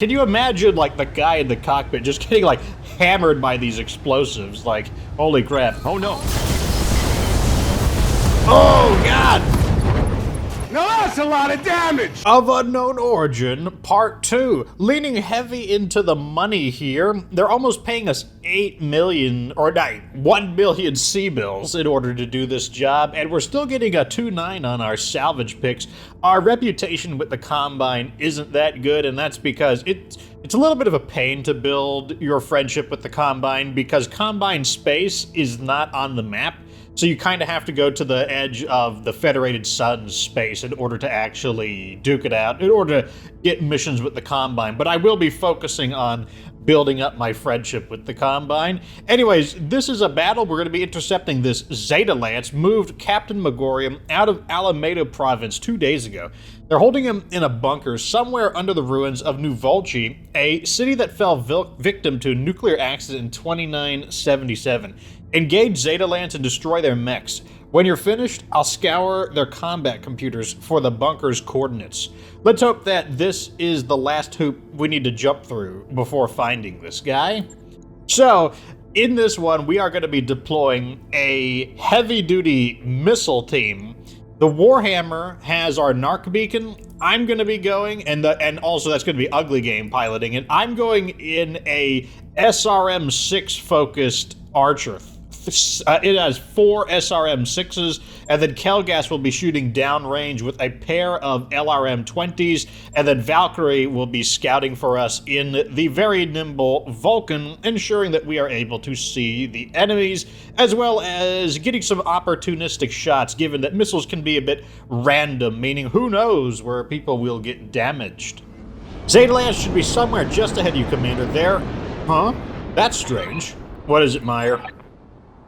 Can you imagine, like, the guy in the cockpit just getting, like, hammered by these explosives? Like, holy crap. Oh no. Oh, God! Now that's a lot of damage! Of Unknown Origin, Part 2. Leaning heavy into the money here. They're almost paying us 8 million, or 1 million C-bills in order to do this job, and we're still getting a 2.9 on our salvage picks. Our reputation with the Combine isn't that good, and that's because it's a little bit of a pain to build your friendship with the Combine, because Combine space is not on the map. So you kind of have to go to the edge of the Federated Sun's space in order to actually duke it out, in order to get missions with the Combine. But I will be focusing on building up my friendship with the Combine. Anyways, this is a battle. We're going to be intercepting this Zeta Lance, moved Captain Magorian out of Alameda Province 2 days ago. They're holding him in a bunker somewhere under the ruins of New Volci, a city that fell victim to a nuclear accident in 2977. Engage Zeta Lance and destroy their mechs. When you're finished, I'll scour their combat computers for the bunker's coordinates. Let's hope that this is the last hoop we need to jump through before finding this guy. So, in this one, we are going to be deploying a heavy-duty missile team. The Warhammer has our Narc Beacon. I'm going to be going, and also that's going to be Ugly Game piloting it. I'm going in a SRM-6 focused Archer. It has 4 SRM-6s, and then Kelgas will be shooting downrange with a pair of LRM-20s, and then Valkyrie will be scouting for us in the very nimble Vulcan, ensuring that we are able to see the enemies, as well as getting some opportunistic shots, given that missiles can be a bit random, meaning who knows where people will get damaged. Zeta Lance should be somewhere just ahead of you, Commander. There. Huh? That's strange. What is it, Meyer?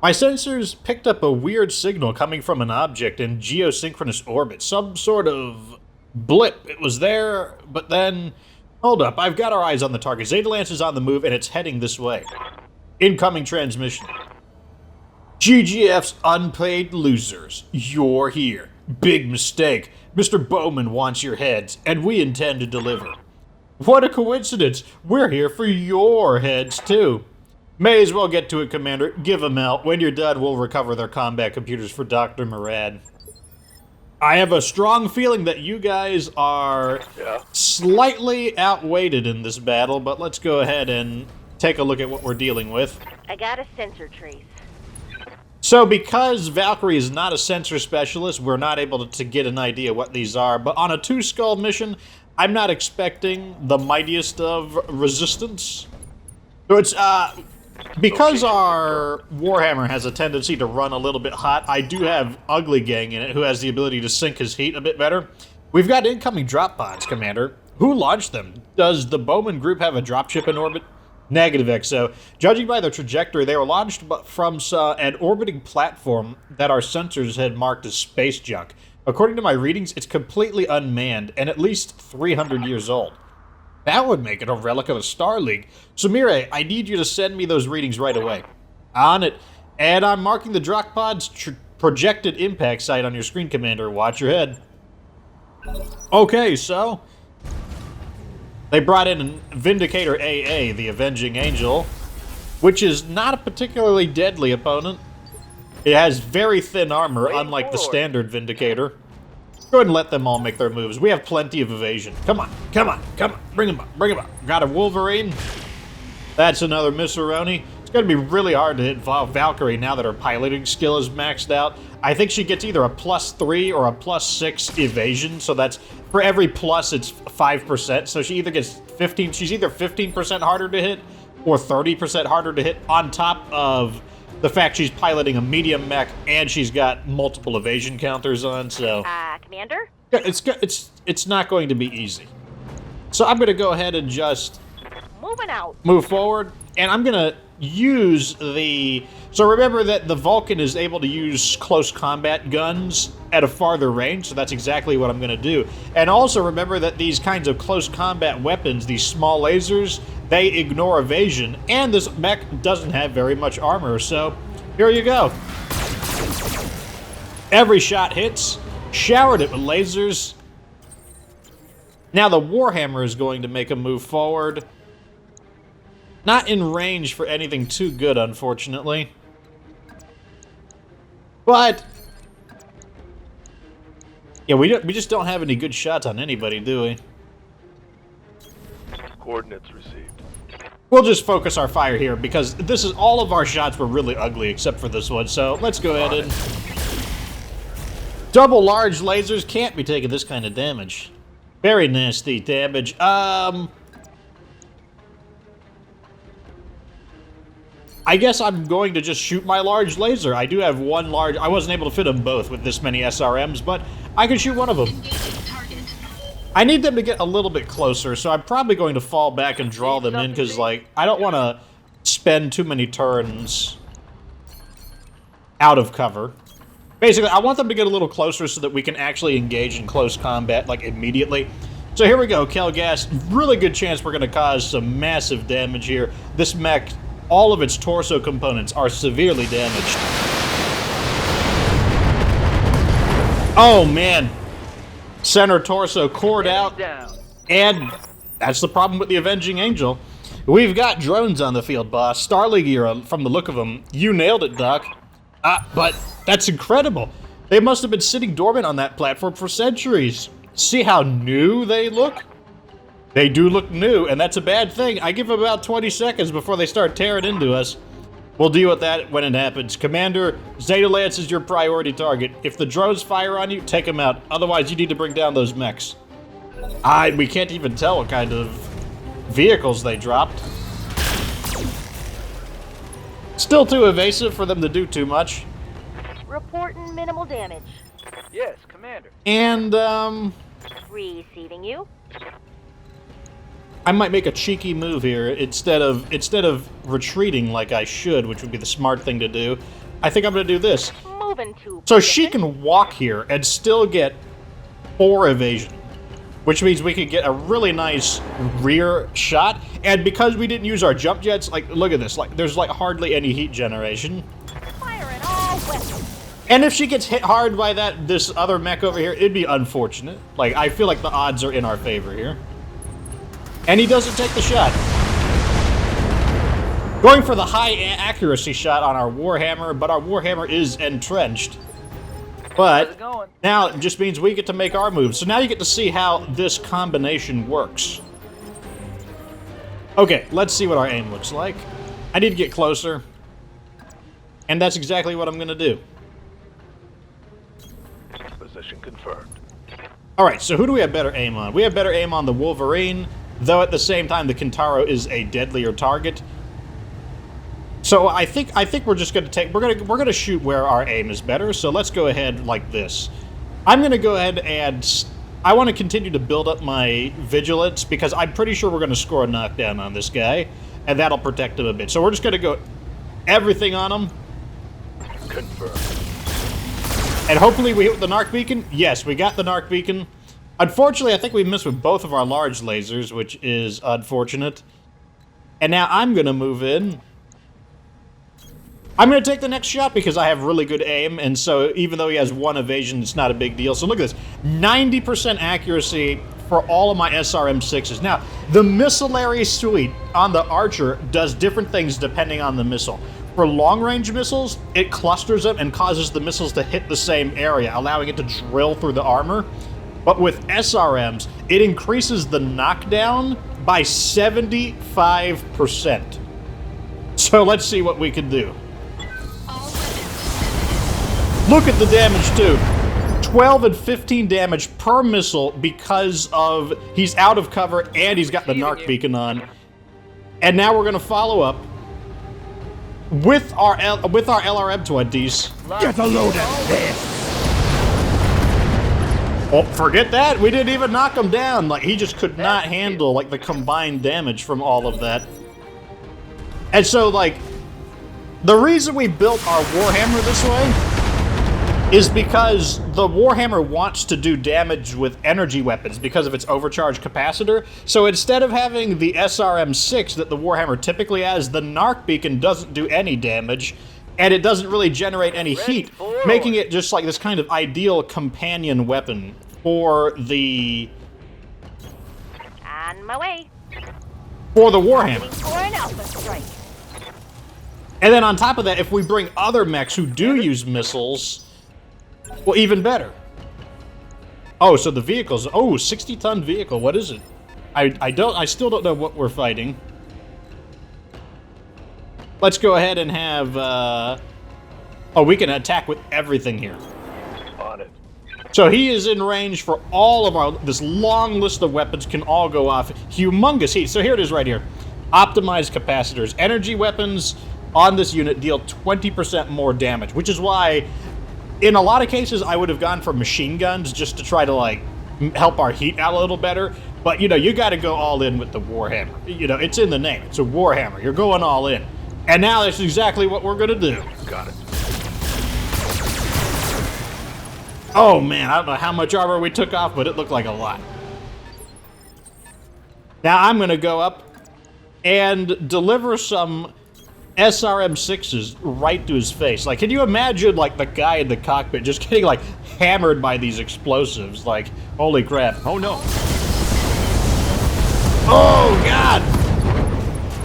My sensors picked up a weird signal coming from an object in geosynchronous orbit. Some sort of blip. It was there, but then... Hold up, I've got our eyes on the target. Zeta Lance is on the move, and it's heading this way. Incoming transmission. GGF's unpaid losers. You're here. Big mistake. Mr. Bowman wants your heads, and we intend to deliver. What a coincidence. We're here for your heads, too. May as well get to it, Commander. Give them out. When you're done, we'll recover their combat computers for Dr. Murad. I have a strong feeling that you guys are slightly outweighted in this battle, but let's go ahead and take a look at what we're dealing with. I got a sensor trace. So because Valkyrie is not a sensor specialist, we're not able to get an idea what these are, but on a 2-skull mission, I'm not expecting the mightiest of resistance. So it's, because our Warhammer has a tendency to run a little bit hot, I do have Ugly Gang in it, who has the ability to sink his heat a bit better. We've got incoming drop pods, Commander. Who launched them? Does the Bowman group have a dropship in orbit? Negative, XO. Judging by their trajectory, they were launched from an orbiting platform that our sensors had marked as space junk. According to my readings, it's completely unmanned and at least 300 years old. That would make it a relic of a Star League. Samire, I need you to send me those readings right away. On it. And I'm marking the drop pod's projected impact site on your screen, Commander. Watch your head. Okay, so... they brought in a Vindicator AA, the Avenging Angel, which is not a particularly deadly opponent. It has very thin armor, unlike the standard Vindicator. Go ahead and let them all make their moves. We have plenty of evasion. Come on, come on, come on. Bring him up, bring him up. Got a Wolverine. That's another Misseroni. It's going to be really hard to hit Valkyrie now that her piloting skill is maxed out. I think she gets either a +3 or a +6 evasion. So that's, for every plus, it's 5%. So she either gets 15, she's either 15% harder to hit or 30% harder to hit, on top of the fact she's piloting a medium mech and she's got multiple evasion counters on, so... Commander? Yeah, it's not going to be easy. So I'm going to go ahead and just... moving out. Move forward, and I'm going to use the... So remember that the Vulcan is able to use close combat guns at a farther range, so that's exactly what I'm going to do. And also remember that these kinds of close combat weapons, these small lasers, they ignore evasion, and this mech doesn't have very much armor, so here you go. Every shot hits, showered it with lasers. Now the Warhammer is going to make a move forward. Not in range for anything too good, unfortunately. But yeah, we just don't have any good shots on anybody, do we? Coordinates received. We'll just focus our fire here because this is all of our shots were really ugly except for this one. So let's go ahead and double large lasers can't be taking this kind of damage. Very nasty damage. I guess I'm going to just shoot my large laser. I do have one large. I wasn't able to fit them both with this many SRMs, but I can shoot one of them. I need them to get a little bit closer, so I'm probably going to fall back and draw them in because, like, I don't want to spend too many turns out of cover. Basically, I want them to get a little closer so that we can actually engage in close combat, like, immediately. So here we go, Kelgas. Really good chance we're going to cause some massive damage here. This mech, all of its torso components are severely damaged. Oh, man. Center torso cored out. And that's the problem with the Avenging Angel. We've got drones on the field, boss. Starling era, from the look of them. You nailed it, Doc. But that's incredible. They must have been sitting dormant on that platform for centuries. See how new they look? They do look new, and that's a bad thing. I give them about 20 seconds before they start tearing into us. We'll deal with that when it happens. Commander, Zeta Lance is your priority target. If the drones fire on you, take them out. Otherwise, you need to bring down those mechs. We can't even tell what kind of vehicles they dropped. Still too evasive for them to do too much. Reporting minimal damage. Yes, Commander. And, Receiving you. I might make a cheeky move here. Instead of retreating like I should, which would be the smart thing to do, I think I'm going to do this. Moving to So she can walk here and still get 4 evasion, which means we could get a really nice rear shot. And because we didn't use our jump jets, like, look at this. Like, there's, like, hardly any heat generation. firing all weapons. And if she gets hit hard by this other mech over here, it'd be unfortunate. Like, I feel like the odds are in our favor here. And he doesn't take the shot. Going for the high accuracy shot on our Warhammer, but our Warhammer is entrenched. But now it just means we get to make our moves. So now you get to see how this combination works. Okay, let's see what our aim looks like. I need to get closer. And that's exactly what I'm going to do. Position confirmed. Alright, so who do we have better aim on? We have better aim on the Wolverine, though at the same time the Kintaro is a deadlier target. So I think we're just going to take we're going to shoot where our aim is better. So let's go ahead like this. I'm going to go ahead and I want to continue to build up my vigilance because I'm pretty sure we're going to score a knockdown on this guy, and that'll protect him a bit. So we're just going to go everything on him. Confirmed. And hopefully we hit with the Narc Beacon. Yes, we got the Narc Beacon. Unfortunately, I think we missed with both of our large lasers, which is unfortunate. And now I'm going to move in. I'm going to take the next shot because I have really good aim, and so even though he has 1 evasion, it's not a big deal. So look at this. 90% accuracy for all of my SRM-6s. Now, the Missilary Suite on the Archer does different things depending on the missile. For long-range missiles, it clusters them and causes the missiles to hit the same area, allowing it to drill through the armor. But with SRMs, it increases the knockdown by 75%. So let's see what we can do. Look at the damage, too. 12 and 15 damage per missile because of he's out of cover and he's got the Narc Beacon on. And now we're going to follow up with our LRM-20s. Get a load of this! Oh, forget that. We didn't even knock him down. Like, he just could not handle, like, the combined damage from all of that. And so, like, the reason we built our Warhammer this way is because the Warhammer wants to do damage with energy weapons because of its overcharged capacitor. So instead of having the SRM-6 that the Warhammer typically has, the Narc Beacon doesn't do any damage, and it doesn't really generate any heat, making it just like this kind of ideal companion weapon for the On my way. for the Warhammer. Waiting for an alpha strike. And then on top of that, if we bring other mechs who do use missiles, well, even better. Oh, so the vehicles. Oh, 60-ton vehicle. What is it? I still don't know what we're fighting. Let's go ahead and have. Oh, we can attack with everything here. On it. So he is in range for all of our. This long list of weapons can all go off humongous heat. So here it is, right here. Optimized capacitors. Energy weapons on this unit deal 20% more damage, which is why, in a lot of cases, I would have gone for machine guns just to try to like help our heat out a little better. But you know, you got to go all in with the Warhammer. You know, it's in the name. It's a Warhammer. You're going all in. And now that's exactly what we're gonna do. Got it. Oh man, I don't know how much armor we took off, but it looked like a lot. Now I'm gonna go up and deliver some SRM-6s right to his face. Like, can you imagine, like, the guy in the cockpit just getting, like, hammered by these explosives? Like, holy crap. Oh no. Oh, God!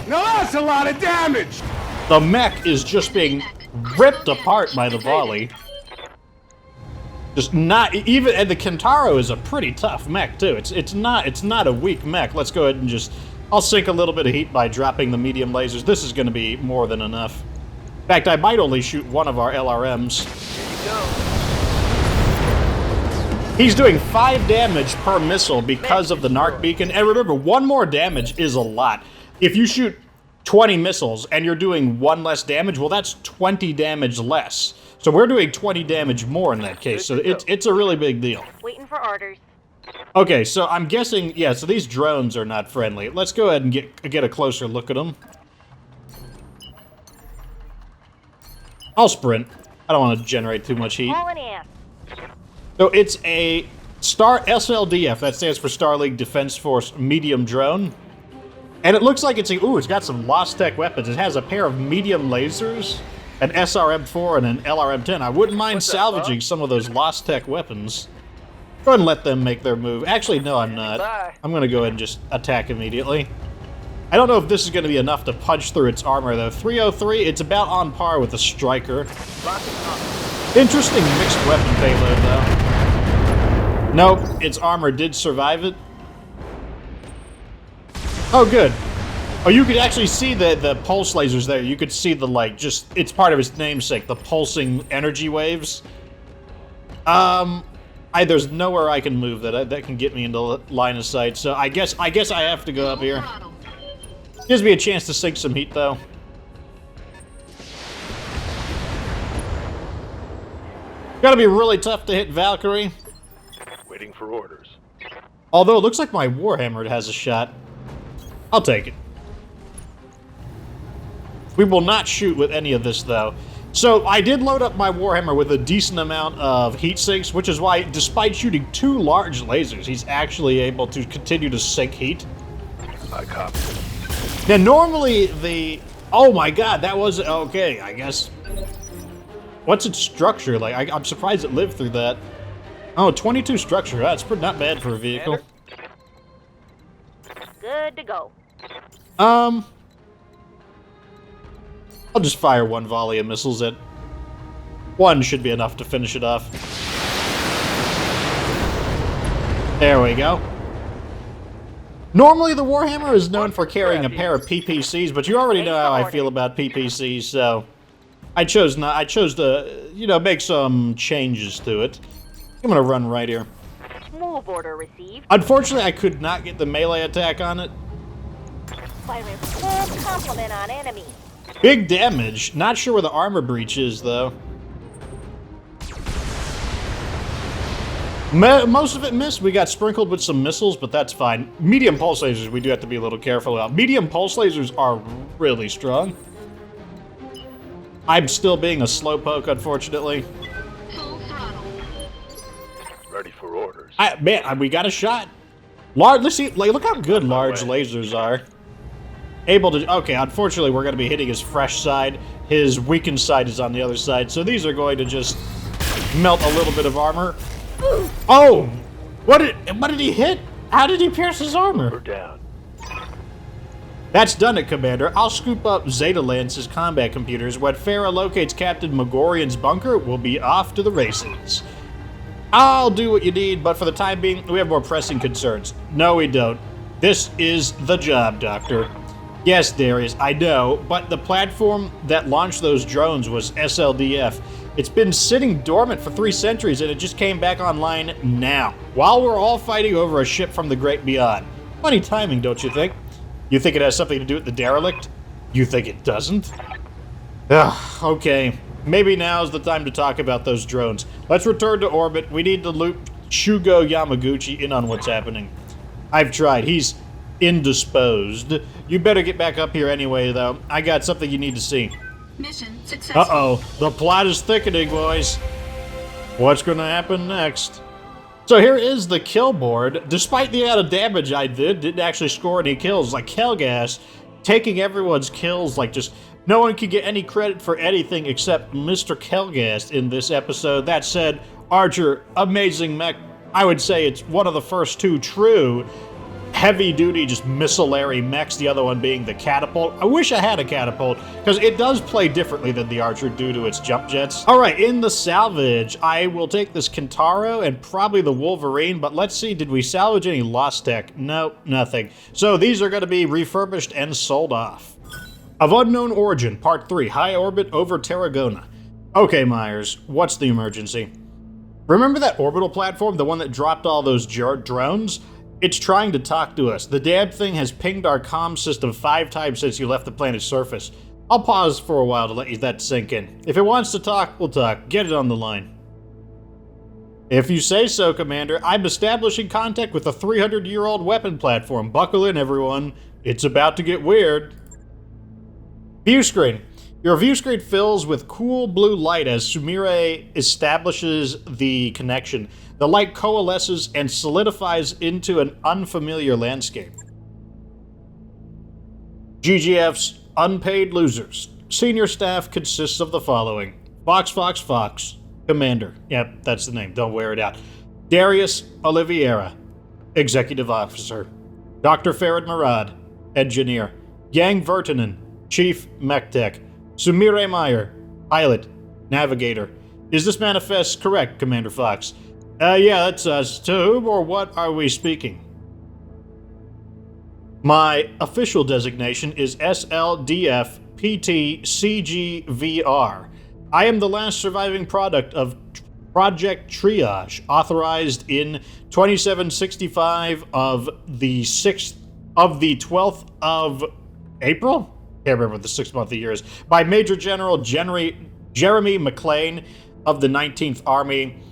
Now that's a lot of damage! The mech is just being ripped apart by the volley. Just not even, and the Kentaro is a pretty tough mech too. It's not a weak mech. Let's go ahead and just, I'll sink a little bit of heat by dropping the medium lasers. This is going to be more than enough. In fact, I might only shoot one of our LRMs. He's doing 5 damage per missile because of the narc beacon. And remember, 1 more damage is a lot. If you shoot 20 missiles and you're doing 1 less damage, well, that's 20 damage less. So we're doing 20 damage more in that case. So it's a really big deal. Waiting for orders. Okay, so I'm guessing, yeah, so these drones are not friendly. Let's go ahead and get a closer look at them. I'll sprint. I don't want to generate too much heat. Hauling ass. So it's a SLDF, that stands for Star League Defense Force medium drone. And it looks like it's got some lostech weapons. It has a pair of medium lasers, an SRM-4 and an LRM-10. I wouldn't mind salvaging some of those lostech weapons. Go ahead and let them make their move. Actually, no, I'm not. I'm going to go ahead and just attack immediately. I don't know if this is going to be enough to punch through its armor, though. 303, it's about on par with the Striker. Interesting mixed weapon payload, though. Nope, its armor did survive it. Oh, good. Oh, you could actually see the pulse lasers there. You could see the, like, just, it's part of its namesake, the pulsing energy waves. There's nowhere I can move that can get me into line of sight, so I guess I have to go up here. Gives me a chance to sink some heat, though. Gotta be really tough to hit Valkyrie. Waiting for orders. Although it looks like my Warhammer has a shot. I'll take it. We will not shoot with any of this, though. So I did load up my Warhammer with a decent amount of heat sinks, which is why, despite shooting 2 large lasers, he's actually able to continue to sink heat. I copy. Now, normally the... Oh my god, that was... Okay, I guess... What's its structure like? I'm surprised it lived through that. Oh, 22 structure. That's not bad for a vehicle. Good to go. I'll just fire 1 volley of missiles at... 1 should be enough to finish it off. There we go. Normally the Warhammer is known for carrying a pair of PPCs, but you already know how I feel about PPCs, so... I chose to, you know, make some changes to it. I'm gonna run right here. Move order received. Unfortunately, I could not get the melee attack on it. Firing full complement on enemy. Big damage. Not sure where the armor breach is, though. Most of it missed. We got sprinkled with some missiles, but that's fine. Medium pulse lasers we do have to be a little careful about. Medium pulse lasers are really strong. I'm still being a slowpoke, unfortunately. Ready for orders. Man, we got a shot. Let's see. Like, look how good large lasers are. Able to... Okay, unfortunately, we're going to be hitting his fresh side. His weakened side is on the other side, so these are going to just melt a little bit of armor. Oh! What did he hit? How did he pierce his armor? We're down. That's done it, Commander. I'll scoop up Zeta Lance's combat computers. When Farah locates Captain Magorian's bunker, we'll be off to the races. I'll do what you need, but for the time being, we have more pressing concerns. No, we don't. This is the job, Doctor. Yes, Darius, I know, but the platform that launched those drones was SLDF. It's been sitting dormant for 3 centuries, and it just came back online now, while we're all fighting over a ship from the great beyond. Funny timing, don't you think? You think it has something to do with the derelict? You think it doesn't? Ugh, okay. Maybe now's the time to talk about those drones. Let's return to orbit. We need to loop Shugo Yamaguchi in on what's happening. I've tried. He's indisposed. You better get back up here anyway, though. I got something you need to see. Mission successful. Uh-oh. The plot is thickening, boys. What's going to happen next? So here is the kill board. Despite the amount of damage I didn't actually score any kills. Like Hellgas, taking everyone's kills, like just... No one can get any credit for anything except Mr. Kelgast in this episode. That said, Archer, amazing mech. I would say it's one of the first 2 true heavy-duty, just missile-ary mechs, the other one being the catapult. I wish I had a catapult, because it does play differently than the Archer due to its jump jets. Alright, in the salvage, I will take this Kintaro and probably the Wolverine, but let's see, did we salvage any lostech? No, nothing. So these are going to be refurbished and sold off. Of Unknown Origin, Part 3, High Orbit over Tarragona. Okay, Myers, what's the emergency? Remember that orbital platform, the one that dropped all those drones? It's trying to talk to us. The damn thing has pinged our comm system 5 times since you left the planet's surface. I'll pause for a while to let that sink in. If it wants to talk, we'll talk. Get it on the line. If you say so, Commander, I'm establishing contact with a 300-year-old weapon platform. Buckle in, everyone. It's about to get weird. View screen. Your view screen fills with cool blue light as Sumire establishes the connection. The light coalesces and solidifies into an unfamiliar landscape. GGF's unpaid losers. Senior staff consists of the following. Fox, Commander. Yep, that's the name. Don't wear it out. Darius Oliveira, Executive Officer. Dr. Farid Murad, Engineer. Yang Vertinen, Chief Mech Tech. Sumire Meyer, Pilot, Navigator. Is this manifest correct, Commander Fox? Yeah, that's us. To whom or what are we speaking? My official designation is SLDF PT CGVR. I am the last surviving product of Project Triage, authorized in 2765 of the 12th of April? Can't remember what the 6th month of the year is. By Major General Jeremy McLean of the 19th Army.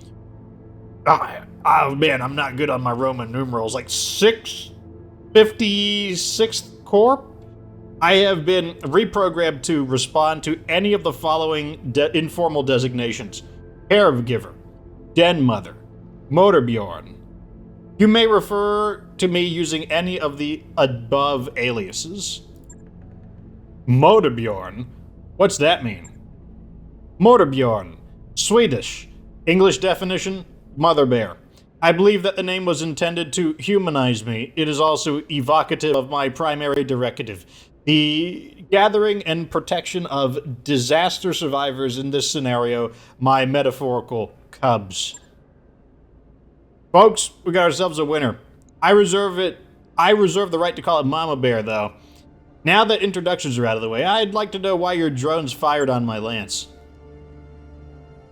Oh man, I'm not good on my Roman numerals. Like 656th Corps? I have been reprogrammed to respond to any of the following informal designations. Caregiver, Den Mother, Motorbjorn. You may refer to me using any of the above aliases. Motorbjorn? What's that mean? Motorbjorn. Swedish. English definition, Mother Bear. I believe that the name was intended to humanize me. It is also evocative of my primary directive. The gathering and protection of disaster survivors in this scenario, my metaphorical cubs. Folks, we got ourselves a winner. I reserve the right to call it Mama Bear, though. Now that introductions are out of the way, I'd like to know why your drones fired on my lance.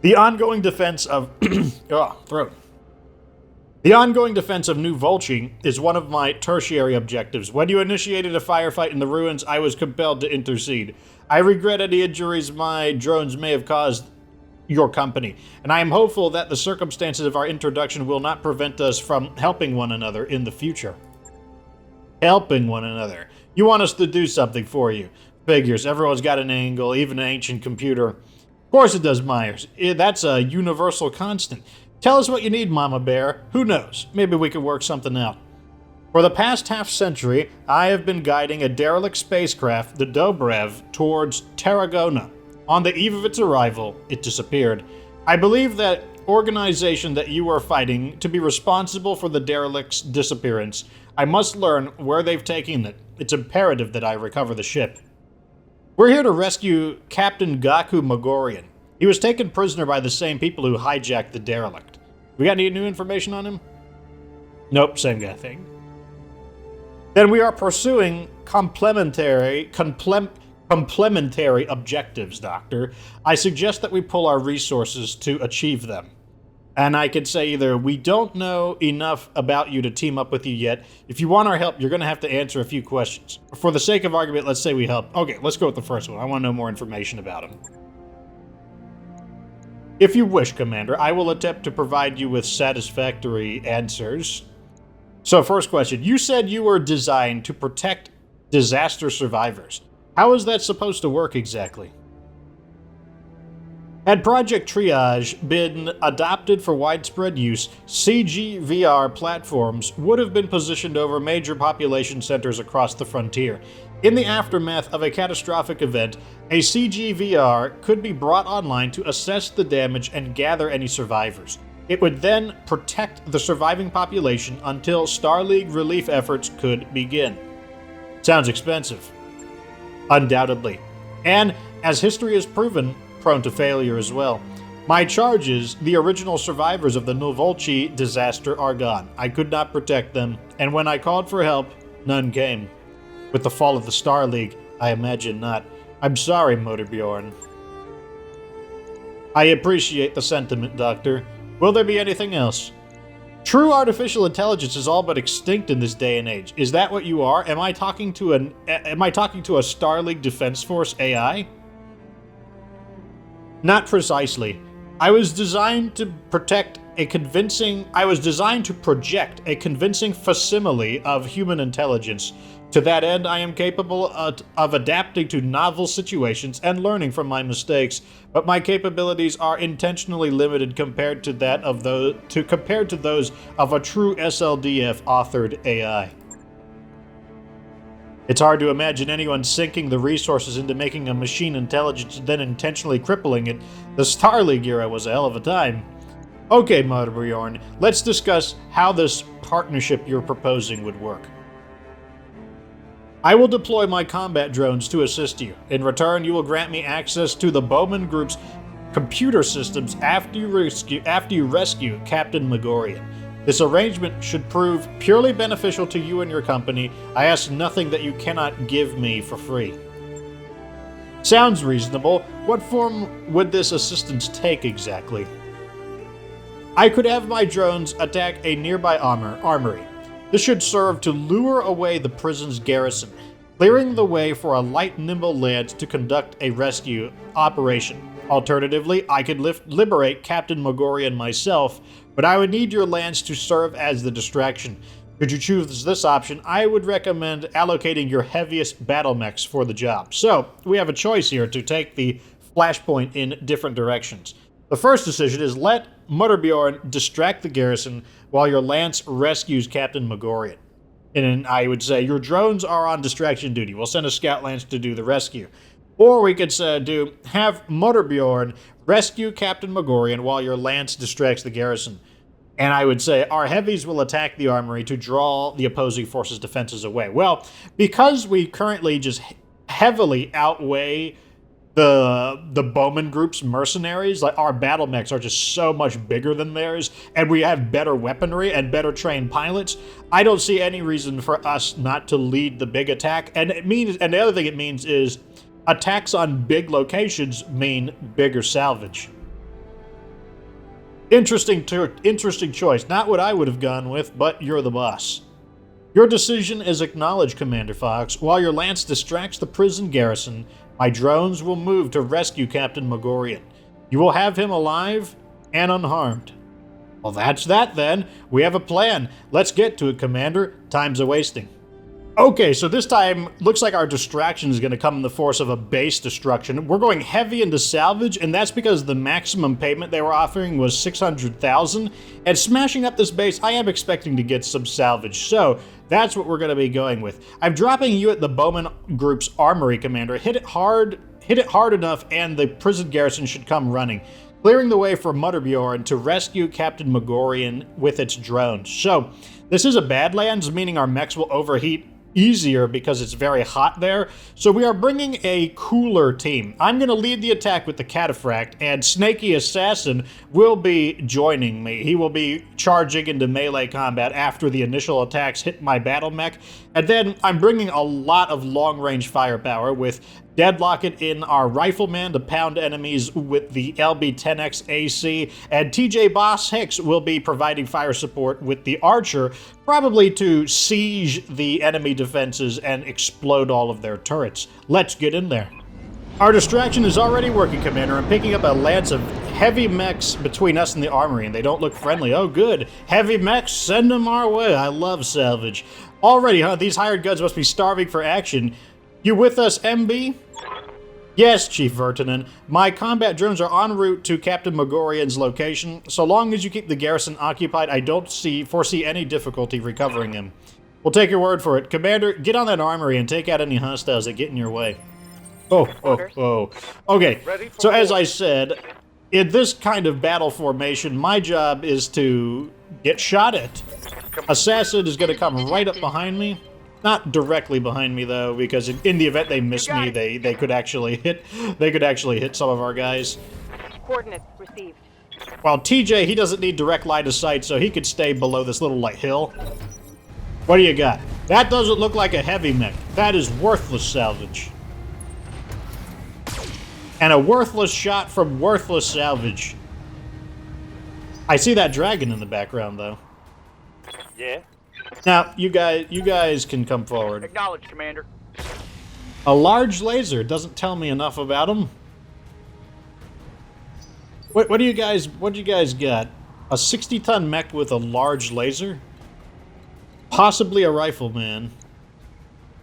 The ongoing defense of... The ongoing defense of New Volchi is one of my tertiary objectives. When you initiated a firefight in the ruins, I was compelled to intercede. I regret any injuries my drones may have caused your company, and I am hopeful that the circumstances of our introduction will not prevent us from helping one another in the future. Helping one another. You want us to do something for you. Figures, everyone's got an angle, even an ancient computer. Of course it does, Myers. That's a universal constant. Tell us what you need, Mama Bear. Who knows? Maybe we could work something out. For the past half-century, I have been guiding a derelict spacecraft, the Dobrev, towards Tarragona. On the eve of its arrival, it disappeared. I believe that organization that you are fighting to be responsible for the derelict's disappearance. I must learn where they've taken it. It's imperative that I recover the ship. We're here to rescue Captain Magorian. He was taken prisoner by the same people who hijacked the derelict. We got any new information on him? Nope, same guy thing. Then we are pursuing complementary objectives, Doctor. I suggest that we pull our resources to achieve them. And I could say either we don't know enough about you to team up with you yet. If you want our help, you're going to have to answer a few questions. For the sake of argument, let's say we help. Okay, let's go with the first one. I want to know more information about him. If you wish, Commander, I will attempt to provide you with satisfactory answers. So, first question. You said you were designed to protect disaster survivors. How is that supposed to work exactly? Had Project Triage been adopted for widespread use, CGVR platforms would have been positioned over major population centers across the frontier. In the aftermath of a catastrophic event, a CGVR could be brought online to assess the damage and gather any survivors. It would then protect the surviving population until Star League relief efforts could begin. Sounds expensive. Undoubtedly. And, as history has proven, prone to failure as well. My charge is, the original survivors of the Novolchi disaster are gone. I could not protect them, and when I called for help, none came. With the fall of the Star League, I imagine not. I'm sorry, Motorbjorn. I appreciate the sentiment, Doctor. Will there be anything else? True artificial intelligence is all but extinct in this day and age. Is that what you are? Am I talking to a Star League Defense Force AI? Not precisely. I was designed to project a convincing facsimile of human intelligence. To that end, I am capable of adapting to novel situations and learning from my mistakes, but my capabilities are intentionally limited compared to those of a true SLDF-authored AI. It's hard to imagine anyone sinking the resources into making a machine intelligence and then intentionally crippling it. The Star League era was a hell of a time. Okay, Motorbjorn, let's discuss how this partnership you're proposing would work. I will deploy my combat drones to assist you. In return, you will grant me access to the Bowman Group's computer systems after you rescue Captain Magorian. This arrangement should prove purely beneficial to you and your company. I ask nothing that you cannot give me for free. Sounds reasonable. What form would this assistance take exactly? I could have my drones attack a nearby armory. This should serve to lure away the prison's garrison, clearing the way for a light, nimble lance to conduct a rescue operation. Alternatively, I could liberate Captain Magorian myself, but I would need your lance to serve as the distraction. Should you choose this option, I would recommend allocating your heaviest battle mechs for the job. So, we have a choice here to take the Flashpoint in different directions. The first decision is let Motorbjorn distract the garrison while your lance rescues Captain Magorian. And I would say your drones are on distraction duty. We'll send a scout lance to do the rescue. Or we could have Motorbjorn rescue Captain Magorian while your lance distracts the garrison. And I would say our heavies will attack the armory to draw the opposing force's defenses away. Well, because we currently just heavily outweigh the Bowman Group's mercenaries, like our battle mechs are just so much bigger than theirs, and we have better weaponry and better trained pilots, I don't see any reason for us not to lead the big attack. And the other thing it means is attacks on big locations mean bigger salvage. Interesting choice. Not what I would have gone with, but you're the boss. Your decision is acknowledged, Commander Fox. While your lance distracts the prison garrison, my drones will move to rescue Captain Magorian. You will have him alive and unharmed. Well, that's that then. We have a plan. Let's get to it, Commander. Time's a-wasting. Okay, so this time, looks like our distraction is going to come in the force of a base destruction. We're going heavy into salvage, and that's because the maximum payment they were offering was $600,000. And smashing up this base, I am expecting to get some salvage. So, that's what we're going to be going with. I'm dropping you at the Bowman Group's armory, Commander. Hit it hard enough, and the prison garrison should come running. clearing the way for Mutterbjorn to rescue Captain Magorian with its drones. So, this is a Badlands, meaning our mechs will overheat easier because it's very hot there. So we are bringing a cooler team. I'm going to lead the attack with the Cataphract, and Snaky Assassin will be joining me. He will be charging into melee combat after the initial attacks hit my battle mech. And then I'm bringing a lot of long-range firepower with Deadlocket in our Rifleman to pound enemies with the LB-10X AC, and TJ Boss Hicks will be providing fire support with the Archer, probably to siege the enemy defenses and explode all of their turrets. Let's get in there. Our distraction is already working, Commander. I'm picking up a lance of heavy mechs between us and the armory, and they don't look friendly. Oh, good. Heavy mechs, send them our way. I love salvage. Already, huh? These hired guns must be starving for action. You with us, MB? Yes, Chief Vertinen. My combat drones are en route to Captain Magorian's location. So long as you keep the garrison occupied, I don't foresee any difficulty recovering him. We'll take your word for it. Commander, get on that armory and take out any hostiles that get in your way. Oh. Okay, so as I said, in this kind of battle formation, my job is to get shot at. Assassin is going to come right up behind me. Not directly behind me though, because in the event they miss me, they could actually hit some of our guys. Coordinates received. While TJ, he doesn't need direct line of sight, so he could stay below this little like hill. What do you got? That doesn't look like a heavy mech. That is worthless salvage. And a worthless shot from worthless salvage. I see that dragon in the background though. Yeah? Now, you guys can come forward. Acknowledged, Commander. A large laser doesn't tell me enough about him. What do you guys got? A 60-ton mech with a large laser? Possibly a rifleman.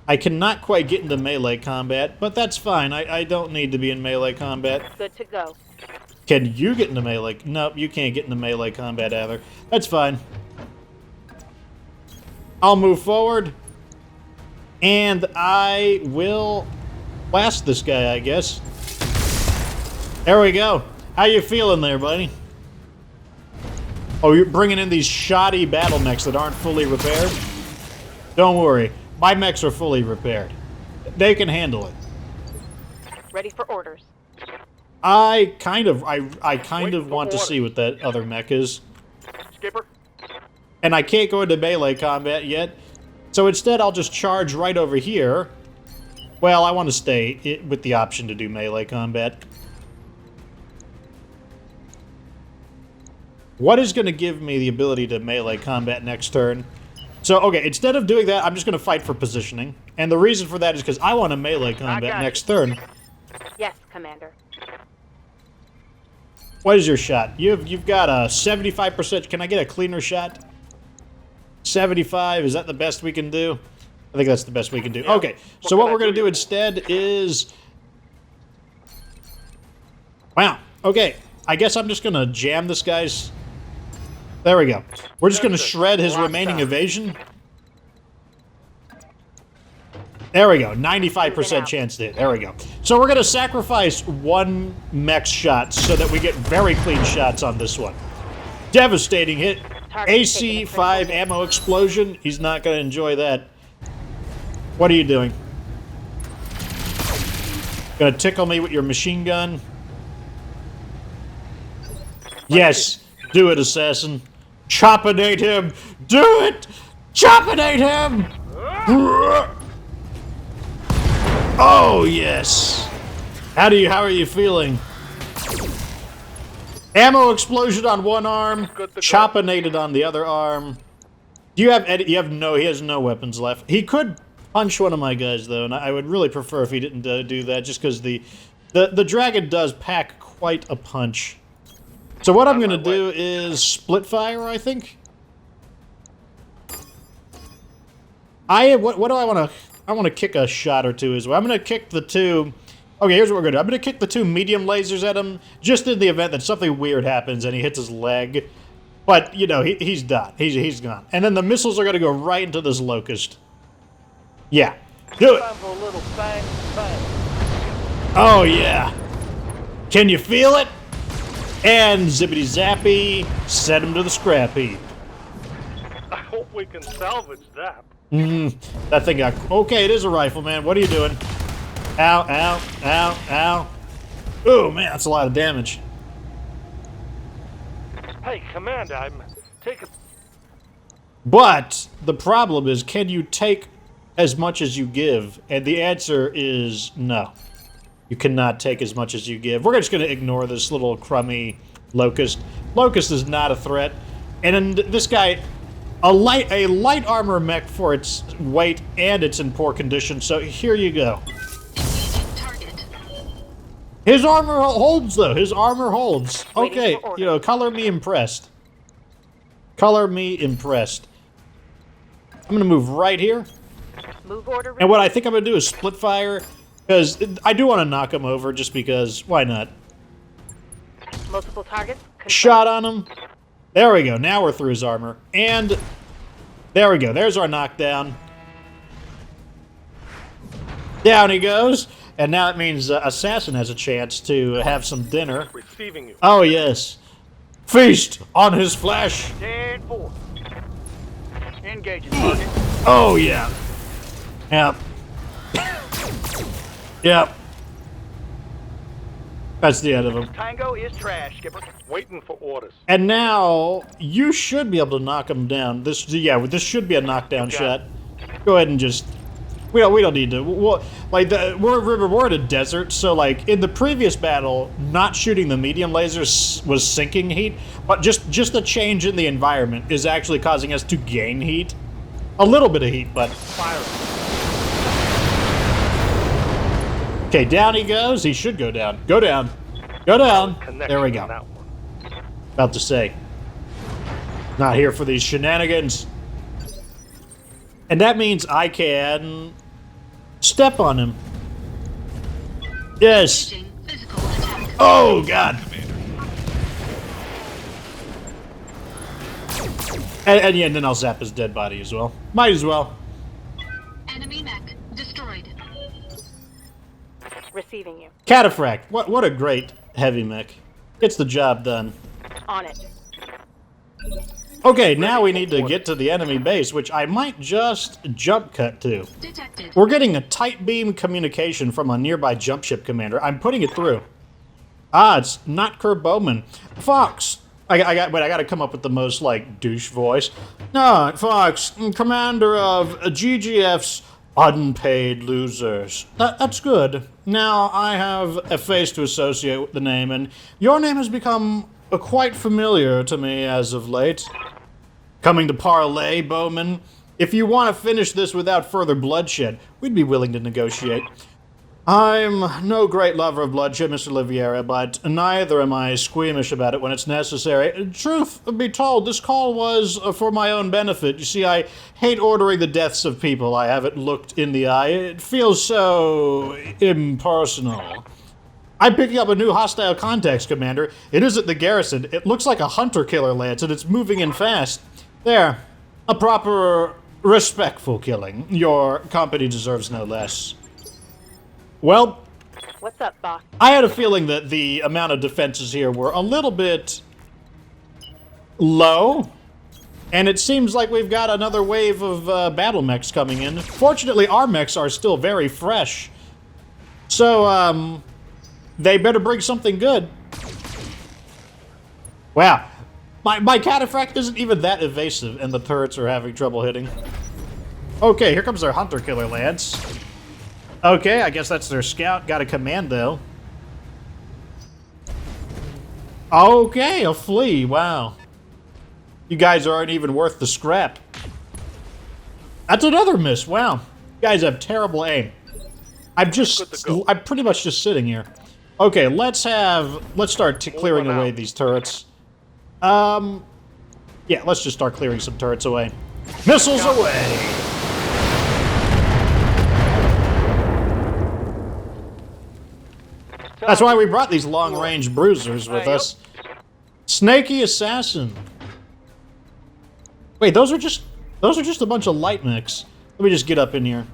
I cannot quite get into melee combat, but that's fine. I don't need to be in melee combat. Good to go. Can you get into melee? Nope, you can't get into melee combat either. That's fine. I'll move forward, and I will blast this guy, I guess. There we go. How you feeling there, buddy? Oh, you're bringing in these shoddy battle mechs that aren't fully repaired? Don't worry. My mechs are fully repaired. They can handle it. Ready for orders. I kind of want to see what that other mech is. Skipper? And I can't go into melee combat yet, so instead I'll just charge right over here. Well, I want to stay with the option to do melee combat. What is going to give me the ability to melee combat next turn? So, okay, instead of doing that, I'm just going to fight for positioning. And the reason for that is because I want to melee combat next turn. Yes, Commander. What is your shot? You've got a 75%. Can I get a cleaner shot? 75, is that the best we can do? I think that's the best we can do. Okay, so what we're going to do instead is... Wow, okay. I guess I'm just going to jam this guy's... There we go. We're just going to shred his remaining evasion. There we go, 95% chance to hit. There we go. So we're going to sacrifice one mech shot so that we get very clean shots on this one. Devastating hit. AC-5 ammo explosion. He's not going to enjoy that. What are you doing? Gonna tickle me with your machine gun? Yes. Do it, assassin. Chopinate him. Do it! Chopinate him! Oh, yes. How are you feeling? Ammo explosion on one arm, chopinated on the other arm. Do you have he has no weapons left. He could punch one of my guys though, and I would really prefer if he didn't do that, just because the dragon does pack quite a punch. So what I'm gonna do is split fire, I think. What do I want to? I want to kick a shot or two as well. I'm gonna kick the two. Okay, here's what we're gonna do. I'm gonna kick the two medium lasers at him, just in the event that something weird happens and he hits his leg. But, you know, he's done. He's gone. And then the missiles are gonna go right into this locust. Yeah. Do it! Oh, yeah. Can you feel it? And zippity zappy, set him to the scrap heap. I hope we can salvage that. That thing got... Okay, it is a rifle, man. What are you doing? Ow, ow, ow, ow. Oh, man, that's a lot of damage. Hey, Commander, I'm taking... But the problem is, can you take as much as you give? And the answer is no. You cannot take as much as you give. We're just going to ignore this little crummy Locust. Locust is not a threat. And then this guy... A light armor mech for its weight, and it's in poor condition, so here you go. His armor holds, though. His armor holds. Okay, you know, color me impressed. Color me impressed. I'm gonna move right here. Move order. And what I think I'm gonna do is split fire, because I do want to knock him over, just because, why not? Multiple targets. Confirmed. Shot on him. There we go. Now we're through his armor. And there we go. There's our knockdown. Down he goes. And now it means Assassin has a chance to have some dinner. Receiving you. Oh, yes. Feast on his flesh. 10-4. Engaging target. Oh, yeah. Yep. Yep. That's the end of him. Tango is trash, Skipper. Waiting for orders. And now you should be able to knock him down. This should be a knockdown shot. Go ahead and just. We don't need to. We're in a desert, so like in the previous battle, not shooting the medium lasers was sinking heat, but just the change in the environment is actually causing us to gain heat, a little bit of heat, but. Fire. Okay, down he goes. He should go down. Go down. Go down. There we Connection on go. that one. About to say. Not here for these shenanigans. And that means I can step on him. Yes. Oh, God. And yeah, and then I'll zap his dead body as well. Might as well. Enemy mech destroyed. Receiving you. Cataphract. What a great heavy mech. Gets the job done. On it. Okay, now we need to get to the enemy base, which I might just jump cut to. Detected. We're getting a tight beam communication from a nearby jump ship commander. I'm putting it through. Ah, it's not Kurt Bowman. Fox. I gotta come up with the most, like, douche voice. No, Fox, commander of GGF's unpaid losers. That's good. Now I have a face to associate with the name, and your name has become quite familiar to me as of late. Coming to parlay, Bowman. If you want to finish this without further bloodshed, we'd be willing to negotiate. I'm no great lover of bloodshed, Mr. Oliveira, but neither am I squeamish about it when it's necessary. Truth be told, this call was for my own benefit. You see, I hate ordering the deaths of people I haven't looked in the eye. It feels so impersonal. I'm picking up a new hostile contacts, Commander. It isn't the garrison. It looks like a hunter-killer lance, and it's moving in fast. There. A proper, respectful killing. Your company deserves no less. Well, What's up, boss? I had a feeling that the amount of defenses here were a little bit low, and it seems like we've got another wave of battle mechs coming in. Fortunately, our mechs are still very fresh, so they better bring something good. Wow, my cataphract isn't even that evasive, and the turrets are having trouble hitting. Okay, here comes their hunter-killer lance. Okay, I guess that's their scout. Got a command, though. Okay, a flea. Wow. You guys aren't even worth the scrap. That's another miss. Wow. You guys have terrible aim. I'm pretty much just sitting here. Okay, let's start clearing away these turrets. Yeah, let's just start clearing some turrets away. Missiles away! That's why we brought these long-range bruisers with us. Snaky Assassin. Wait, those are just a bunch of light mechs. Let me just get up in here.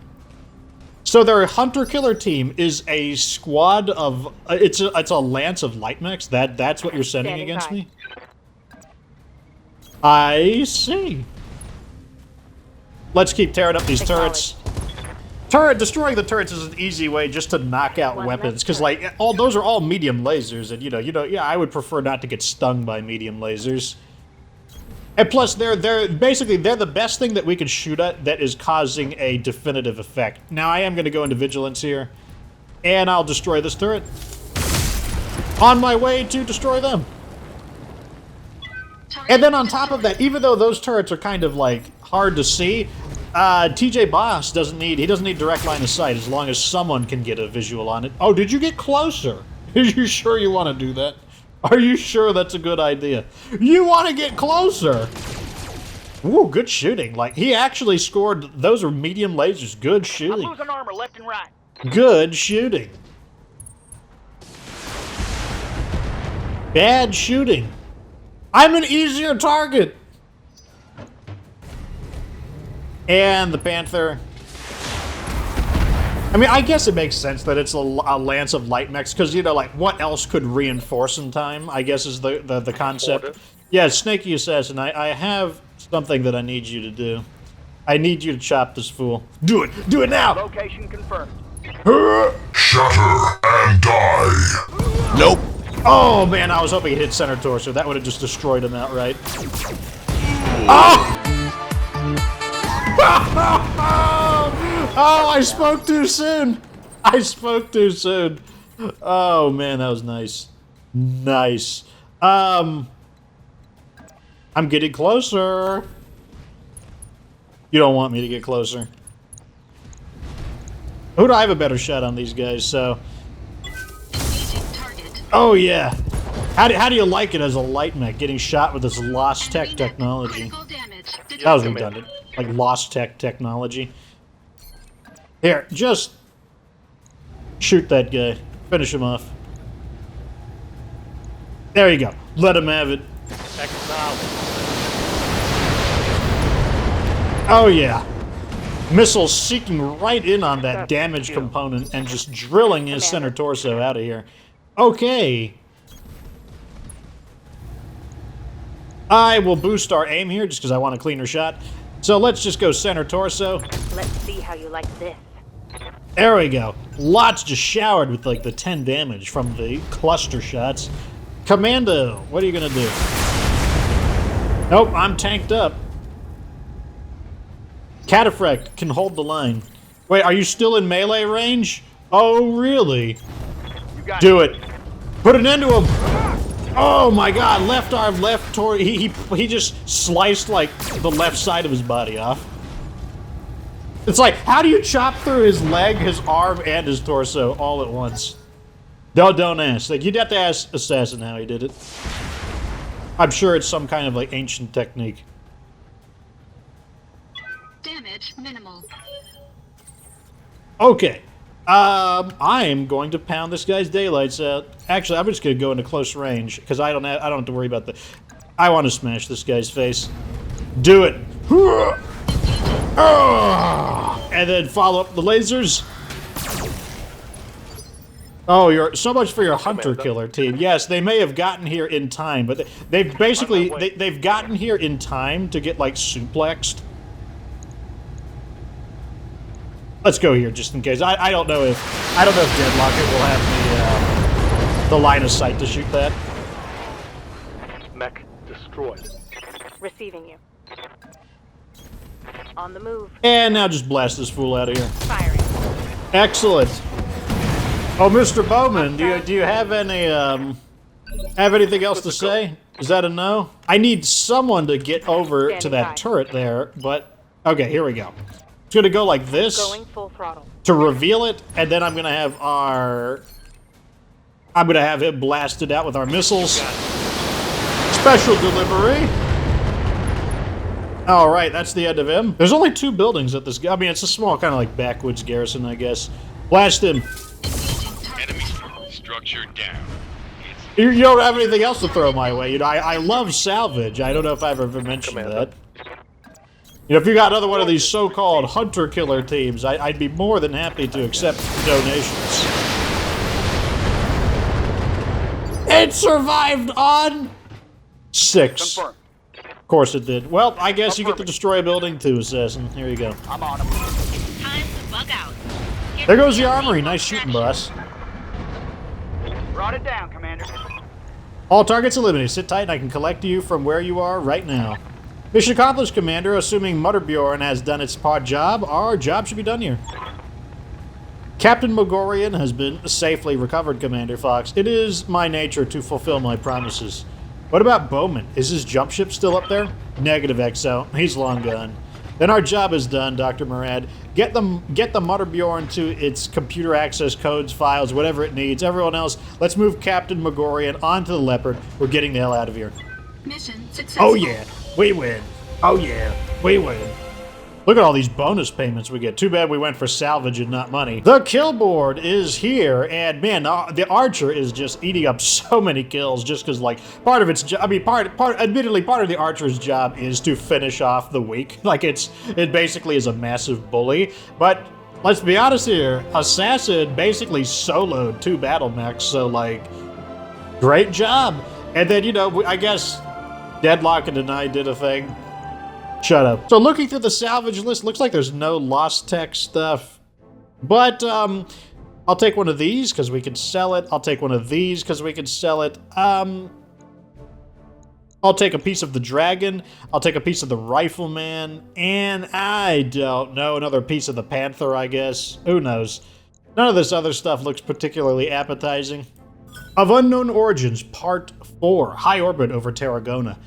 So their hunter-killer team is a squad of... it's a lance of light mechs? That's what you're sending Standing against by. me? I see. Let's keep tearing up these turrets. Destroying the turrets is an easy way just to knock out One weapons, less because like all those are all medium lasers, and yeah, I would prefer not to get stung by medium lasers. And plus, they're basically the best thing that we can shoot at that is causing a definitive effect. Now I am going to go into vigilance here, and I'll destroy this turret. On my way to destroy them. And then on top of that, even though those turrets are kind of like hard to see, TJ Boss doesn't need direct line of sight as long as someone can get a visual on it. Oh, did you get closer? Are you sure you want to do that? Are you sure that's a good idea? You want to get closer? Ooh, good shooting. Like, he actually scored. Those are medium lasers. Good I'm shooting. losing armor left and right. Good shooting. Bad shooting. I'm an easier target. And the Panther. I mean, I guess it makes sense that it's a lance of light mechs, because, like, what else could reinforce in time, I guess is the concept. Yeah, Snaky Assassin, I have something that I need you to do. I need you to chop this fool. Do it! Do it now! Location confirmed. Shatter and die. Nope. Oh, man, I was hoping it hit center torso. That would have just destroyed him outright. Oh! Oh, I spoke too soon. I spoke too soon. Oh, man, that was nice. Nice. I'm getting closer. You don't want me to get closer. Who do I have a better shot on these guys, so... Oh, yeah. How do you like it as a light mech, getting shot with this lostech technology? That was redundant. Like lostech technology. Here, just shoot that guy. Finish him off. There you go. Let him have it. Oh, yeah. Missiles seeking right in on that damage component and just drilling his center torso out of here. Okay. I will boost our aim here just because I want a cleaner shot. So let's just go center torso. Let's see how you like this. There we go. Lots just showered with like the 10 damage from the cluster shots. Commando, what are you gonna do? Nope, I'm tanked up. Cataphract can hold the line. Wait, are you still in melee range? Oh, really? Do it. Put an end to him. Oh my god, left arm, left torso. He just sliced like the left side of his body off. It's like, how do you chop through his leg, his arm, and his torso all at once? No, don't ask. Like, you'd have to ask Assassin how he did it. I'm sure it's some kind of like ancient technique. Damage minimal. Okay. I am going to pound this guy's daylights out. Actually, I'm just going to go into close range because I don't have to worry about the. I want to smash this guy's face. Do it. And then follow up the lasers. Oh, you're so much for your hunter-killer team. Yes, they may have gotten here in time, but they've basically they've gotten here in time to get like suplexed. Let's go here just in case. I don't know if Deadlocker will have the line of sight to shoot that. Mech destroyed. Receiving you. On the move. And now just blast this fool out of here. Firing. Excellent. Oh, Mr. Bowman, do you have anything else to say? Is that a no? I need someone to get over to that turret there, but okay, here we go. It's gonna go like this Going full throttle. to reveal it, and then I'm gonna have him blasted out with our missiles. Special delivery. All right, that's the end of him. There's only 2 buildings at this. I mean, it's a small kind of like backwoods garrison, I guess. Blast him. Enemy structure down. You don't have anything else to throw my way. I love salvage. I don't know if I've ever mentioned that. You know, if you got another one of these so-called hunter-killer teams, I'd be more than happy to accept donations. It survived on 6. Confirm. Of course it did. Well, I guess you get to destroy a building too, Assassin. Here you go. I'm on him. Time to bug out. There goes the armory. Nice shooting, boss. Brought it down, Commander. All targets eliminated. Sit tight and I can collect you from where you are right now. Mission accomplished, Commander. Assuming Mutterbjorn has done its part job, our job should be done here. Captain Magorian has been safely recovered, Commander Fox. It is my nature to fulfill my promises. What about Bowman? Is his jump ship still up there? Negative, XO. He's long gone. Then our job is done, Dr. Murad. Get the Mutterbjorn to its computer access codes, files, whatever it needs. Everyone else, let's move Captain Magorian onto the Leopard. We're getting the hell out of here. Mission successful. Oh yeah, we win. Oh yeah, we win. Look at all these bonus payments we get. Too bad we went for salvage and not money. The kill board is here, and man, the Archer is just eating up so many kills just because, like, part of its job, I mean, admittedly, part of the Archer's job is to finish off the week. Like, it basically is a massive bully, but let's be honest here, Assassin basically soloed 2 battle mechs, so, like, great job. And then, you know, I guess Deadlock and I did a thing. Shut up. So looking through the salvage list, looks like there's no lostech stuff. But I'll take one of these because we can sell it. I'll take one of these because we can sell it. I'll take a piece of the dragon. I'll take a piece of the rifleman. And I don't know, another piece of the panther, I guess. Who knows? None of this other stuff looks particularly appetizing. Of Unknown Origins, Part 4, High Orbit over Tarragona.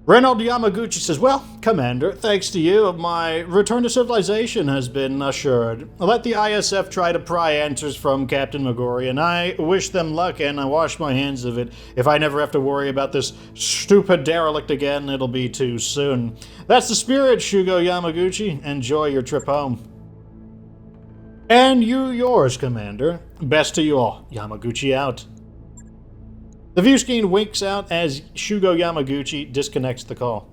Reynold Yamaguchi says, well, Commander, thanks to you, my return to civilization has been assured. Let the ISF try to pry answers from Captain Magorian. I wish them luck, and I wash my hands of it. If I never have to worry about this stupid derelict again, it'll be too soon. That's the spirit, Shugo Yamaguchi. Enjoy your trip home. And you yours, Commander. Best to you all. Yamaguchi out. The view screen winks out as Shugo Yamaguchi disconnects the call.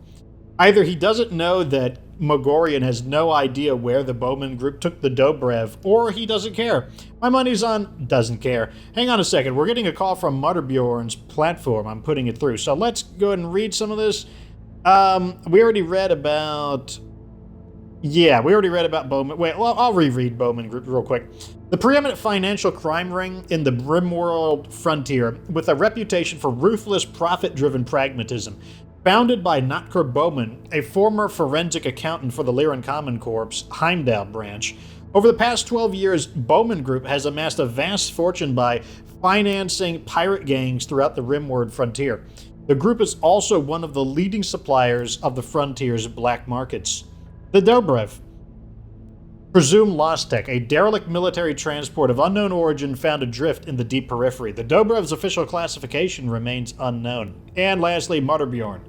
Either he doesn't know that Magorian has no idea where the Bowman group took the Dobrev, or he doesn't care. My money's on doesn't care. Hang on a second, we're getting a call from Mutterbjorn's platform. I'm putting it through. So let's go ahead and read some of this. We already read about... Yeah, we already read about Bowman. Wait, well, I'll reread Bowman Group real quick. The preeminent financial crime ring in the Rimworld frontier, with a reputation for ruthless, profit-driven pragmatism. Founded by Notker Bowman, a former forensic accountant for the Lyran Common Corps' Heimdall branch. Over the past 12 years, Bowman Group has amassed a vast fortune by financing pirate gangs throughout the Rimworld frontier. The group is also one of the leading suppliers of the frontier's black markets. The Dobrev. Presumed lostech, a derelict military transport of unknown origin found adrift in the deep periphery. The Dobrev's official classification remains unknown. And lastly, Mutterbjorn.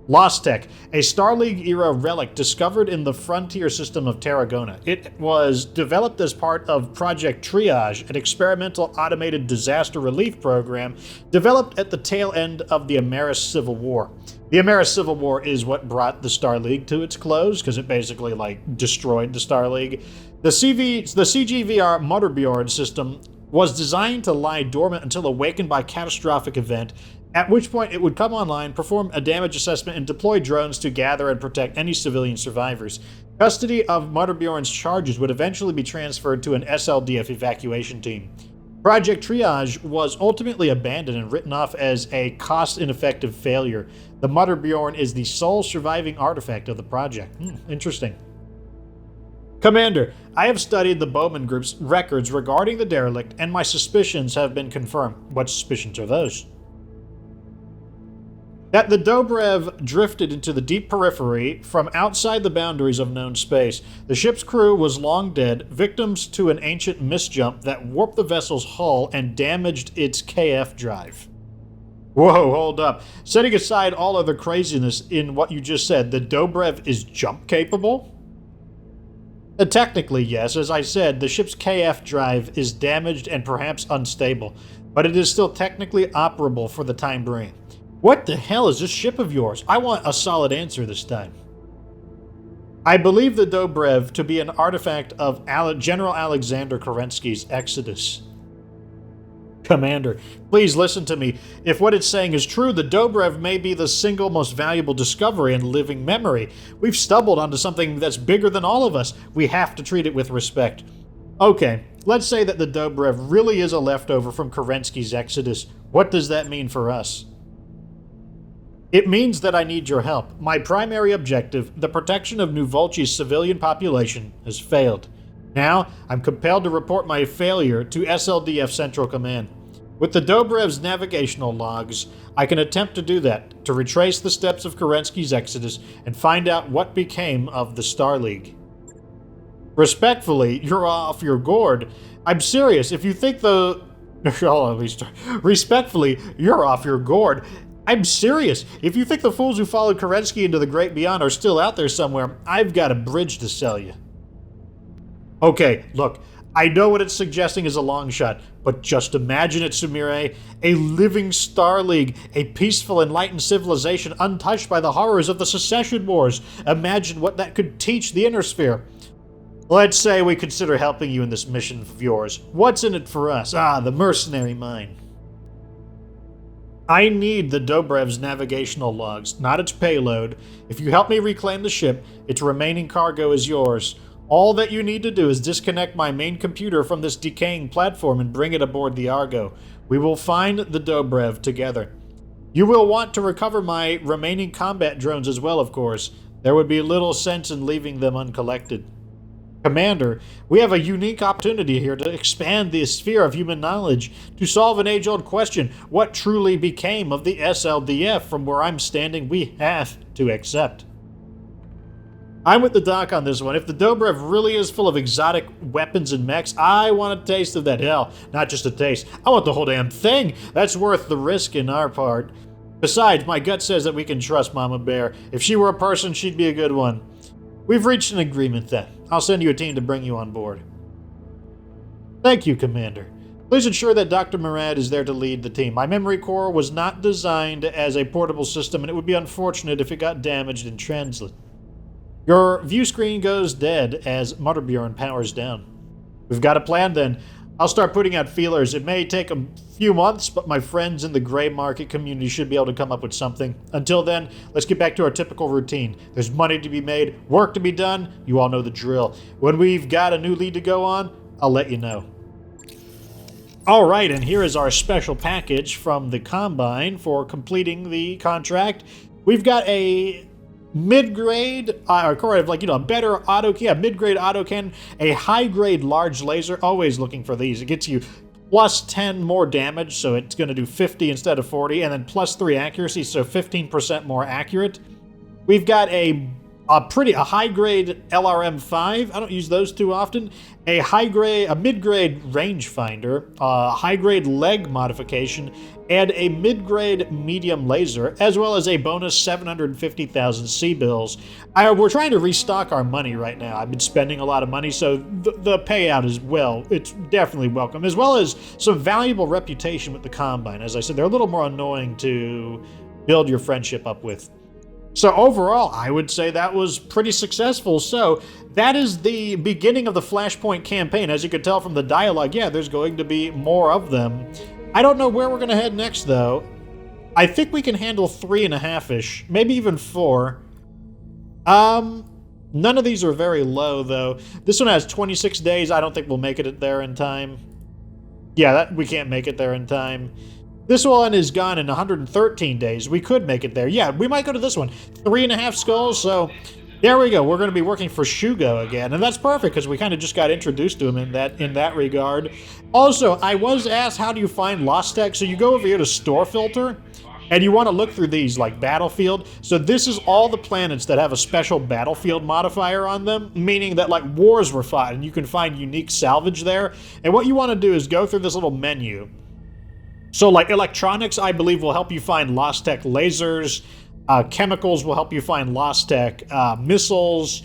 Lostech, a Star League-era relic discovered in the frontier system of Tarragona. It was developed as part of Project Triage, an experimental automated disaster relief program developed at the tail end of the Ameris Civil War. The Ameris Civil War is what brought the Star League to its close, because it basically, like, destroyed the Star League. The CGVR Mutterbjorn system was designed to lie dormant until awakened by catastrophic event, at which point it would come online, perform a damage assessment, and deploy drones to gather and protect any civilian survivors. Custody of Mutterbjorn's charges would eventually be transferred to an SLDF evacuation team. Project Triage was ultimately abandoned and written off as a cost-ineffective failure. The Mutterbjorn is the sole surviving artifact of the project. Interesting. Commander, I have studied the Bowman Group's records regarding the derelict, and my suspicions have been confirmed. What suspicions are those? That the Dobrev drifted into the deep periphery from outside the boundaries of known space. The ship's crew was long dead, victims to an ancient misjump that warped the vessel's hull and damaged its KF drive. Whoa, hold up. Setting aside all other craziness in what you just said, the Dobrev is jump capable? Technically, yes. As I said, the ship's KF drive is damaged and perhaps unstable, but it is still technically operable for the time being. What the hell is this ship of yours? I want a solid answer this time. I believe the Dobrev to be an artifact of General Alexander Kerensky's exodus. Commander, please listen to me. If what it's saying is true, the Dobrev may be the single most valuable discovery in living memory. We've stumbled onto something that's bigger than all of us. We have to treat it with respect. Okay, let's say that the Dobrev really is a leftover from Kerensky's exodus. What does that mean for us? It means that I need your help. My primary objective, the protection of New Volchi's civilian population, has failed. Now, I'm compelled to report my failure to SLDF Central Command. With the Dobrev's navigational logs, I can attempt to do that, to retrace the steps of Kerensky's exodus and find out what became of the Star League. Respectfully, you're off your gourd. I'm serious. If you think the... Respectfully, you're off your gourd. I'm serious. If you think the fools who followed Kerensky into the great beyond are still out there somewhere, I've got a bridge to sell you. Okay, look, I know what it's suggesting is a long shot, but just imagine it, Sumire. A living Star League, a peaceful, enlightened civilization untouched by the horrors of the secession wars. Imagine what that could teach the Inner Sphere. Let's say we consider helping you in this mission of yours. What's in it for us? The mercenary mine. I need the Dobrev's navigational logs, not its payload. If you help me reclaim the ship, its remaining cargo is yours. All that you need to do is disconnect my main computer from this decaying platform and bring it aboard the Argo. We will find the Dobrev together. You will want to recover my remaining combat drones as well, of course. There would be little sense in leaving them uncollected. Commander, we have a unique opportunity here to expand the sphere of human knowledge, to solve an age-old question. What truly became of the SLDF? From where I'm standing, we have to accept. I'm with the doc on this one. If the Dobrev really is full of exotic weapons and mechs, I want a taste of that. Hell, not just a taste. I want the whole damn thing. That's worth the risk in our part. Besides, my gut says that we can trust Mama Bear. If she were a person, she'd be a good one. We've reached an agreement then. I'll send you a team to bring you on board. Thank you, Commander. Please ensure that Dr. Murad is there to lead the team. My memory core was not designed as a portable system, and it would be unfortunate if it got damaged in transit. Your view screen goes dead as Mutterbjorn powers down. We've got a plan then. I'll start putting out feelers. It may take a few months, but my friends in the gray market community should be able to come up with something. Until then, let's get back to our typical routine. There's money to be made, work to be done. You all know the drill. When we've got a new lead to go on, I'll let you know. All right, and here is our special package from the Combine for completing the contract. We've got a mid-grade, a better mid-grade autocannon, a high-grade large laser, always looking for these. It gets you plus 10 more damage, so it's going to do 50 instead of 40, and then plus 3 accuracy, so 15% more accurate. We've got a high-grade LRM-5. I don't use those too often. A mid-grade rangefinder, a high-grade leg modification, and a mid-grade medium laser, as well as a bonus 750,000 C-bills. We're trying to restock our money right now. I've been spending a lot of money, so the payout is, it's definitely welcome, as well as some valuable reputation with the Combine. As I said, they're a little more annoying to build your friendship up with. So overall, I would say that was pretty successful. So that is the beginning of the Flashpoint campaign. As you could tell from the dialogue, yeah, there's going to be more of them. I don't know where we're going to head next, though. I think we can handle 3.5-ish, maybe even 4. None of these are very low, though. This one has 26 days. I don't think we'll make it there in time. Yeah, we can't make it there in time. This one is gone in 113 days. We could make it there. Yeah, we might go to this one. 3.5 skulls, so there we go. We're going to be working for Shugo again, and that's perfect because we kind of just got introduced to him in that regard. Also, I was asked, how do you find lostech? So you go over here to Store Filter, and you want to look through these, like Battlefield. So this is all the planets that have a special Battlefield modifier on them, meaning that, like, wars were fought, and you can find unique salvage there. And what you want to do is go through this little menu. So, like, electronics, I believe, will help you find lostech lasers. Chemicals will help you find lostech missiles.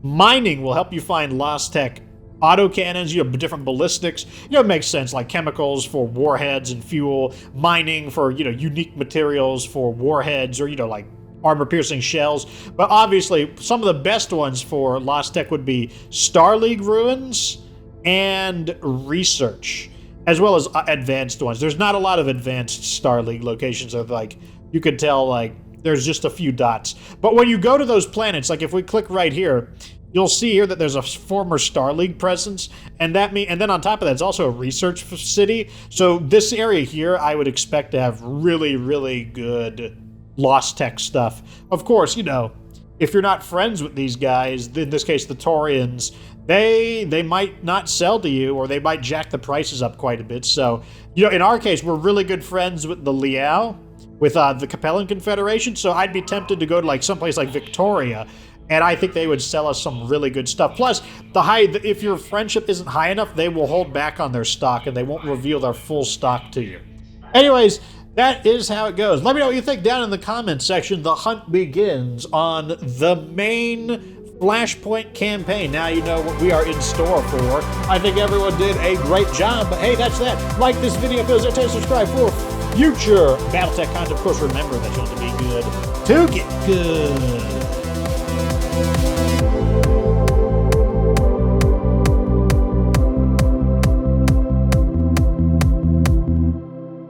Mining will help you find lostech autocannons, different ballistics. It makes sense, like chemicals for warheads and fuel. Mining for, unique materials for warheads or, like armor-piercing shells. But obviously, some of the best ones for lostech would be Star League ruins and research, as well as advanced ones. There's not a lot of advanced Star League locations of, like, you could tell, like, there's just a few dots. But when you go to those planets, like if we click right here, you'll see here that there's a former Star League presence, and then on top of that, it's also a research city. So this area here, I would expect to have really, really good lostech stuff. Of course, you know, if you're not friends with these guys, in this case the Taurians, they might not sell to you, or they might jack the prices up quite a bit. So, you know, in our case, we're really good friends with the Liao, with the Capellan Confederation, so I'd be tempted to go to like someplace like Victoria, and I think they would sell us some really good stuff. Plus, if your friendship isn't high enough, they will hold back on their stock, and they won't reveal their full stock to you. Anyways, that is how it goes. Let me know what you think down in the comments section. The hunt begins on the main Flashpoint campaign. Now you know what we are in store for. I think everyone did a great job, but hey, that's that. Like this video if it was there, subscribe for future BattleTech content. Of course, remember that you want to be good to get good.